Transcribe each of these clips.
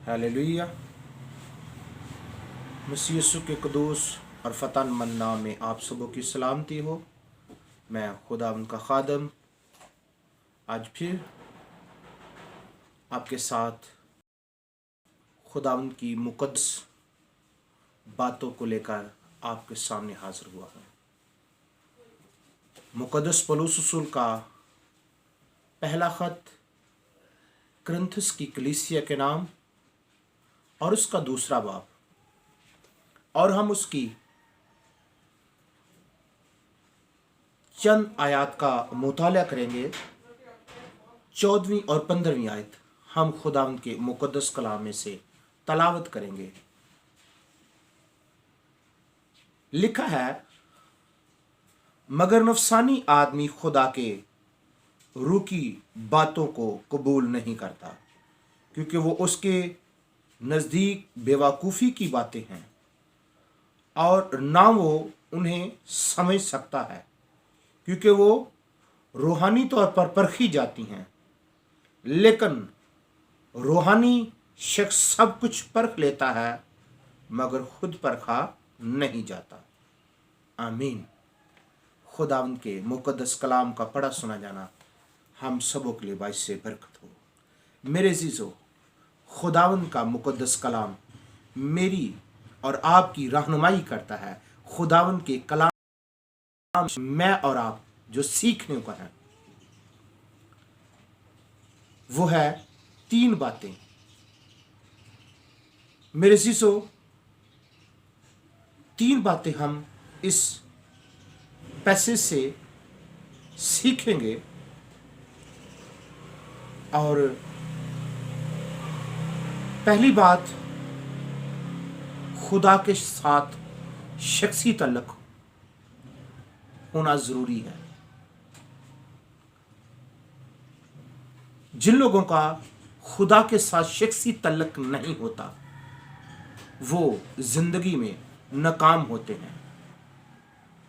Hallelujah. मसीह यीशु के क़ुदूस और फ़तहमंद नाम में आप सबों की सलामती हो। मैं खुदा उनका खादम आज फिर आपके साथ खुदा उनकी मुक़द्दस बातों को लेकर आपके सामने हाजिर हुआ हूँ। मुक़द्दस पौलुस रसूल का पहला ख़त कुरिन्थियों की कलीसिया के नाम और उसका दूसरा बाब, और हम उसकी चंद आयत का मुताला करेंगे। 14वीं और 15वीं आयत हम खुदा के मुक़द्दस कलाम में से तलावत करेंगे। लिखा है, मगर नफसानी आदमी खुदा के रूह की बातों को कबूल नहीं करता, क्योंकि वो उसके नज़दीक बेवकूफ़ी की बातें हैं और ना वो उन्हें समझ सकता है, क्योंकि वो रूहानी तौर पर परखी जाती हैं। लेकिन रूहानी शख्स सब कुछ परख लेता है, मगर खुद परखा नहीं जाता। आमीन। खुदा उनके मुक़द्दस कलाम का पढ़ा सुना जाना हम सबों के लिए बाइस से बरकत हो। मेरे अज़ीज़ों, खुदावंद का मुक़द्दस कलाम मेरी और आपकी रहनुमाई करता है। खुदावंद के कलाम मैं और आप जो सीखने को है वो है 3 बातें। मेरे अज़ीज़ों, 3 बातें हम इस पैसेज से सीखेंगे। और पहली बात, खुदा के साथ शख्सी तल्लुक़ होना ज़रूरी है। जिन लोगों का खुदा के साथ शख्सी तल्लुक़ नहीं होता वो ज़िंदगी में नाकाम होते हैं।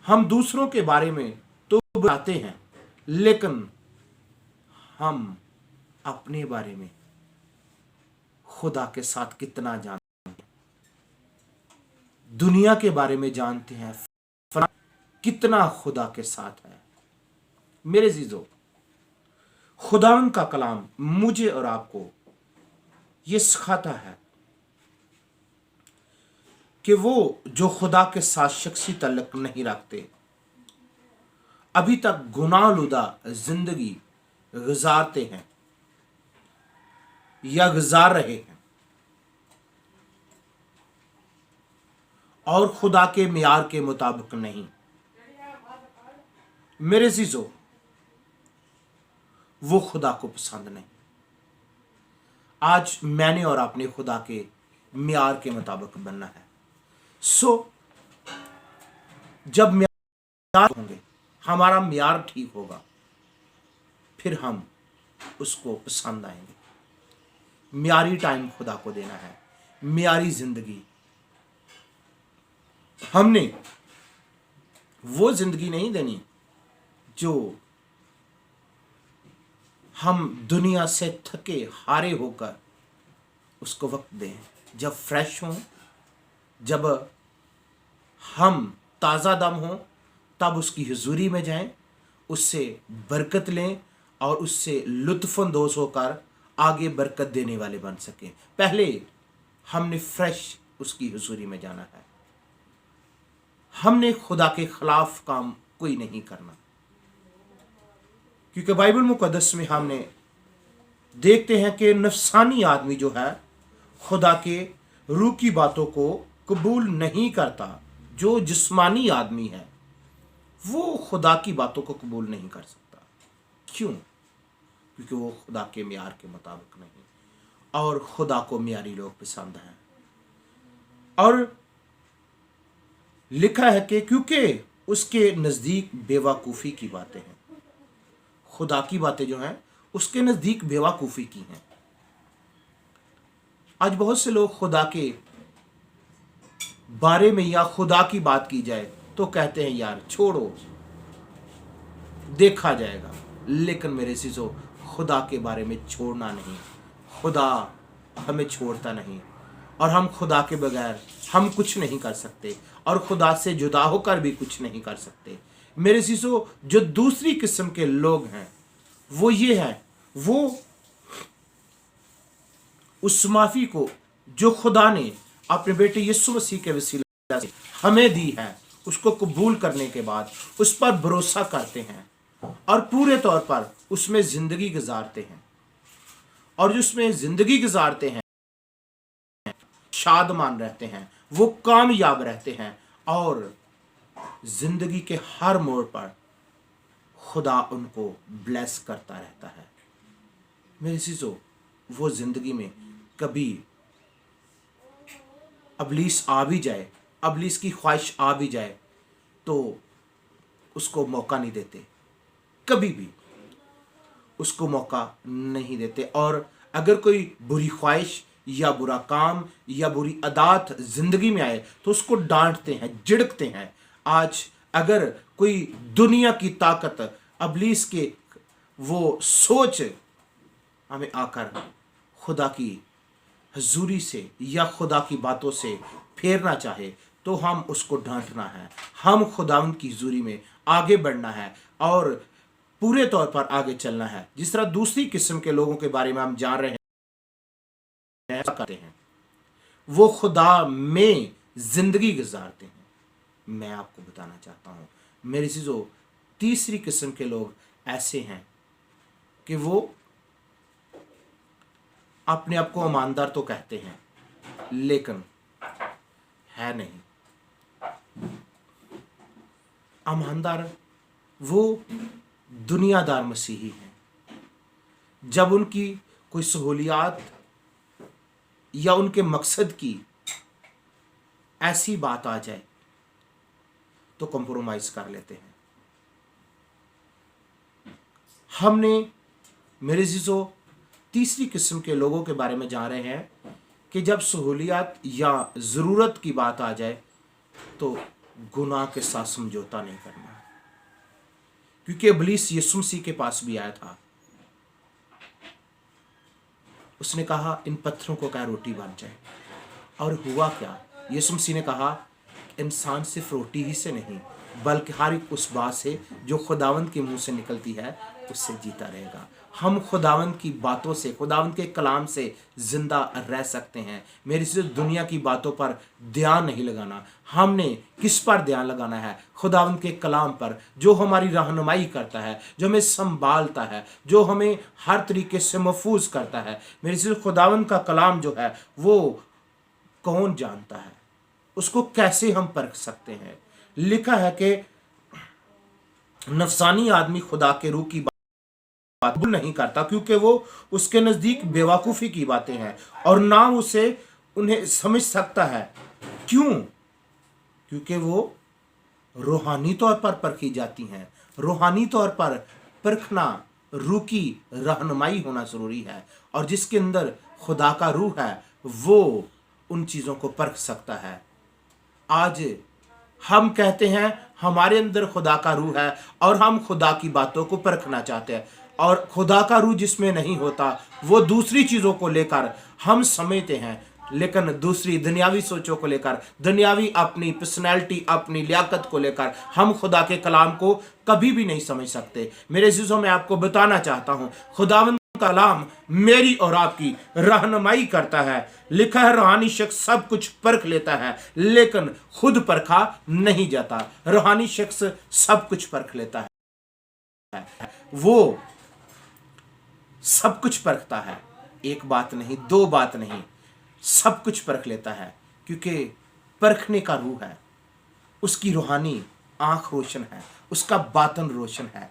हम दूसरों के बारे में तो बताते हैं, लेकिन हम अपने बारे में खुदा के साथ कितना जानते हैं? दुनिया के बारे में जानते हैं, कितना खुदा के साथ है? मेरे अज़ीज़ों, खुदावंद का कलाम मुझे और आपको ये सिखाता है कि वो जो खुदा के साथ शख्सी तल्लुक़ नहीं रखते, अभी तक गुनाहलुदा जिंदगी गुजारते हैं या गुजार रहे हैं और खुदा के मियार के मुताबिक नहीं। मेरे अज़ीज़ों, वो खुदा को पसंद नहीं। आज मैंने और आपने खुदा के मियार के मुताबिक बनना है। जब मियार होंगे, हमारा मियार ठीक होगा, फिर हम उसको पसंद आएंगे। मियारी टाइम खुदा को देना है, मियारी जिंदगी। हमने वो जिंदगी नहीं देनी जो हम दुनिया से थके हारे होकर उसको वक्त दें। जब फ्रेश हों, जब हम ताज़ा दम हों, तब उसकी हुजूरी में जाएं, उससे बरकत लें और उससे लुत्फ़अंदोज़ होकर आगे बरकत देने वाले बन सकें। पहले हमने फ्रेश उसकी हुजूरी में जाना है। हमने खुदा के खिलाफ काम कोई नहीं करना, क्योंकि बाइबल मुक़द्दस में हमने देखते हैं कि नफसानी आदमी जो है खुदा के रूह की बातों को कबूल नहीं करता। जो जिस्मानी आदमी है वो खुदा की बातों को कबूल नहीं कर सकता। क्यों? क्योंकि वो खुदा के मियार के मुताबिक नहीं, और खुदा को मियारी लोग पसंद हैं। और लिखा है कि क्योंकि उसके नज़दीक बेवकूफ़ी की बातें हैं। खुदा की बातें जो हैं उसके नज़दीक बेवकूफ़ी की हैं। आज बहुत से लोग खुदा के बारे में या खुदा की बात की जाए तो कहते हैं यार छोड़ो, देखा जाएगा। लेकिन मेरे अज़ीज़ों, खुदा के बारे में छोड़ना नहीं। खुदा हमें छोड़ता नहीं, और हम खुदा के बगैर हम कुछ नहीं कर सकते, और खुदा से जुदा होकर भी कुछ नहीं कर सकते। मेरे चीज़ों, जो दूसरी किस्म के लोग हैं वो ये है, वो उस माफ़ी को जो खुदा ने अपने बेटे यीशु मसीह के वसीला से हमें दी है, उसको कबूल करने के बाद उस पर भरोसा करते हैं और पूरे तौर पर उसमें ज़िंदगी गुजारते हैं, और जो उसमें ज़िंदगी गुजारते हैं शादमान रहते हैं, वो कामयाब रहते हैं, और ज़िंदगी के हर मोड़ पर खुदा उनको ब्लेस करता रहता है। मेरे चीज़ों, वो ज़िंदगी में कभी अबलीस आ भी जाए, अबलीस की ख्वाहिश आ भी जाए, तो उसको मौका नहीं देते, कभी भी उसको मौका नहीं देते। और अगर कोई बुरी ख्वाहिश या बुरा काम या बुरी आदत जिंदगी में आए तो उसको डांटते हैं, झिड़कते हैं। आज अगर कोई दुनिया की ताकत, अबलीस के वो सोच हमें आकर खुदा की हजूरी से या खुदा की बातों से फेरना चाहे, तो हम उसको डांटना है। हम खुदावंद की हजूरी में आगे बढ़ना है और पूरे तौर पर आगे चलना है। जिस तरह दूसरी किस्म के लोगों के बारे में हम जान रहे हैं, करते हैं, वो खुदा में जिंदगी गुजारते हैं। मैं आपको बताना चाहता हूं मेरी चीजों, तीसरी किस्म के लोग ऐसे हैं कि वो अपने आप को ईमानदार तो कहते हैं लेकिन है नहीं। ईमानदार वो दुनियादार मसीही हैं। जब उनकी कोई सहूलियात या उनके मकसद की ऐसी बात आ जाए तो कंप्रोमाइज कर लेते हैं। हमने मेरे जीजो तीसरी किस्म के लोगों के बारे में जान रहे हैं कि जब सहूलियात या ज़रूरत की बात आ जाए तो गुनाह के साथ समझौता नहीं करना है, क्योंकि इब्लीस यीशु मसीह के पास भी आया था। उसने कहा इन पत्थरों को क्या रोटी बन जाए, और हुआ क्या? यीशु मसीह ने कहा इंसान सिर्फ रोटी ही से नहीं बल्कि हर एक उस बात से जो खुदावंद के मुंह से निकलती है उससे जीता रहेगा। हम खुदावंद की बातों से, खुदावंद के कलाम से जिंदा रह सकते हैं। मेरी सिर्फ दुनिया की बातों पर ध्यान नहीं लगाना। हमने किस पर ध्यान लगाना है? खुदावंद के कलाम पर, जो हमारी रहनुमाई करता है, जो हमें संभालता है, जो हमें हर तरीके से महफूज करता है। मेरी सिर्फ खुदावंद का कलाम जो है वो कौन जानता है, उसको कैसे हम परख सकते हैं? लिखा है कि नफसानी आदमी खुदा के रूह की बात कबूल नहीं करता, क्योंकि वो उसके नजदीक बेवकूफ़ी की बातें हैं और ना उसे उन्हें समझ सकता है। क्यों? क्योंकि वो रूहानी तौर पर परखी जाती हैं। रूहानी तौर पर परखना, रूह की रहनुमाई होना ज़रूरी है, और जिसके अंदर खुदा का रूह है वो उन चीज़ों को परख सकता है। आज हम कहते हैं हमारे अंदर खुदा का रूह है और हम खुदा की बातों को परखना चाहते हैं, और खुदा का रूह जिसमें नहीं होता वो दूसरी चीज़ों को लेकर हम समझते हैं, लेकिन दूसरी दुनियावी सोचों को लेकर, दुनियावी अपनी पर्सनैलिटी, अपनी लियाकत को लेकर हम खुदा के कलाम को कभी भी नहीं समझ सकते। मेरे अज़ीज़ों, मैं आपको बताना चाहता हूँ खुदावंद कलाम मेरी और आपकी रहनुमाई करता है। लिखा है रूहानी शख्स सब कुछ परख लेता है लेकिन खुद परखा नहीं जाता। रूहानी शख्स सब कुछ परख लेता है, वो सब कुछ परखता है, एक बात नहीं, दो बात नहीं, सब कुछ परख लेता है, क्योंकि परखने का रूह है, उसकी रूहानी आंख रोशन है, उसका बातन रोशन है,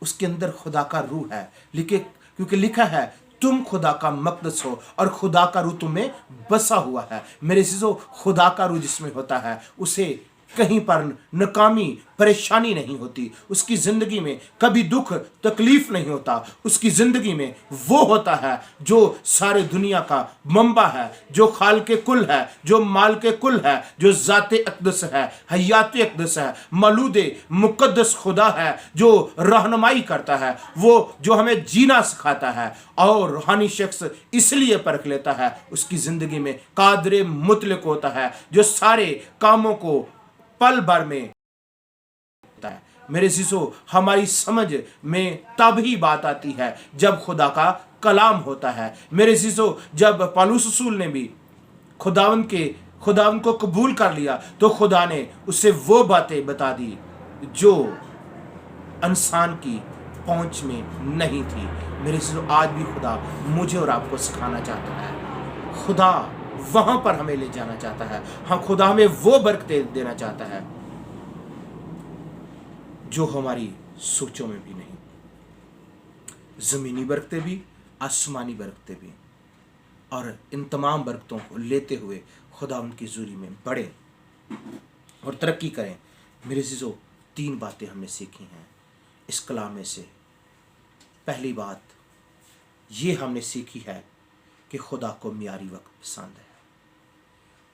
उसके अंदर खुदा का रूह है। क्योंकि लिखा है तुम खुदा का मक़दस हो और खुदा का रूह तुम्हें बसा हुआ है। मेरे चीज़ों, खुदा का रूह जिसमें होता है उसे कहीं पर नाकामी परेशानी नहीं होती, उसकी ज़िंदगी में कभी दुख तकलीफ नहीं होता। उसकी ज़िंदगी में वो होता है जो सारे दुनिया का मंबा है, जो खाल के कुल है, जो माल के कुल है, जो ज़ाते अक़दस है, हयात अक़दस है, मौलूद मुक़द्दस खुदा है, जो रहनुमाई करता है, वो जो हमें जीना सिखाता है। और रूहानी शख्स इसलिए परख लेता है, उसकी ज़िंदगी में कादर मुतलक होता है, जो सारे कामों को पल भर में होता है। मेरे अज़ीज़ों, हमारी समझ में तब ही बात आती है जब खुदा का कलाम होता है। मेरे अज़ीज़ों, जब पौलुस रसूल ने भी खुदावंद को कबूल कर लिया तो खुदा ने उससे वो बातें बता दी जो इंसान की पहुंच में नहीं थी। मेरे अज़ीज़ों, आज भी खुदा मुझे और आपको सिखाना चाहता है। खुदा वहां पर हमें ले जाना चाहता है। हाँ, खुदा हमें वो बरकतें देना चाहता है जो हमारी सोचों में भी नहीं। ज़मीनी बरकतें भी, आसमानी बरकतें भी। और इन तमाम बरकतों को लेते हुए खुदा उनकी ज़ुरी में बढ़े और तरक्की करें। मेरे अज़ीज़ों, 3 बातें हमने सीखी हैं इस कलाम में से। पहली बात ये हमने सीखी है कि खुदा को मियारी वक्त पसंद है,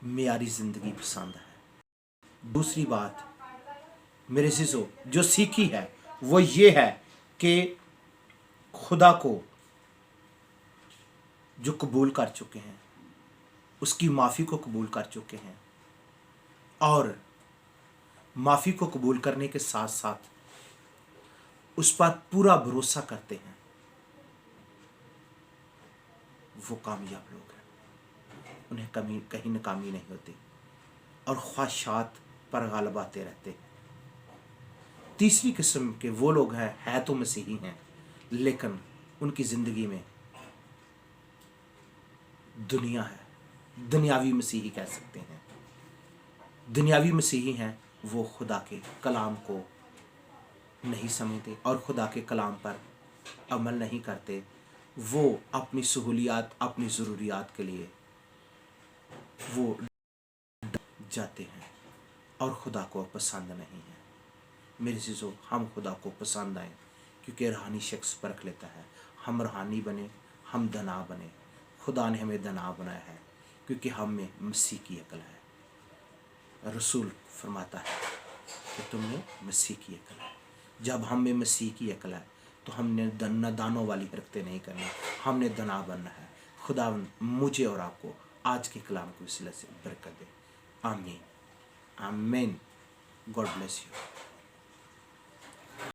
मियारी ज़िंदगी पसंद है। दूसरी बात मेरे अज़ीज़ों जो सीखी है वो ये है कि खुदा को जो कबूल कर चुके हैं, उसकी माफ़ी को कबूल कर चुके हैं और माफ़ी को कबूल करने के साथ साथ उस पर पूरा भरोसा करते हैं, वो कामयाब लोग हैं। उन्हें कहीं नाकामी नहीं होती और ख्वाहिशात पर गालिबाते रहते हैं। तीसरी किस्म के वो लोग हैं, है तो मसीही हैं, लेकिन उनकी ज़िंदगी में दुनिया है, दुनियावी मसीही कह सकते हैं। दुनियावी मसीही हैं, वो खुदा के कलाम को नहीं समझते और खुदा के कलाम पर अमल नहीं करते। वो अपनी सहूलियात, अपनी ज़रूरियात के लिए वो जाते हैं और खुदा को पसंद नहीं है। मेरे अज़ीज़ों, हम खुदा को पसंद आएँ, क्योंकि रूहानी शख्स परख लेता है। हम रूहानी बने, हम दना बने। खुदा ने हमें दना बनाया है क्योंकि हम में मसीह की अकल है। रसूल फरमाता है कि तुम में मसीह की अकल है। जब हम में मसीह की अकल है तो हमने दानों वाली हरकतें नहीं करनी, हमने दना बनना है। खुदा मुझे और आपको आज के कलाम के वसीले से बरकत दे। आमीन, आमीन। God bless you.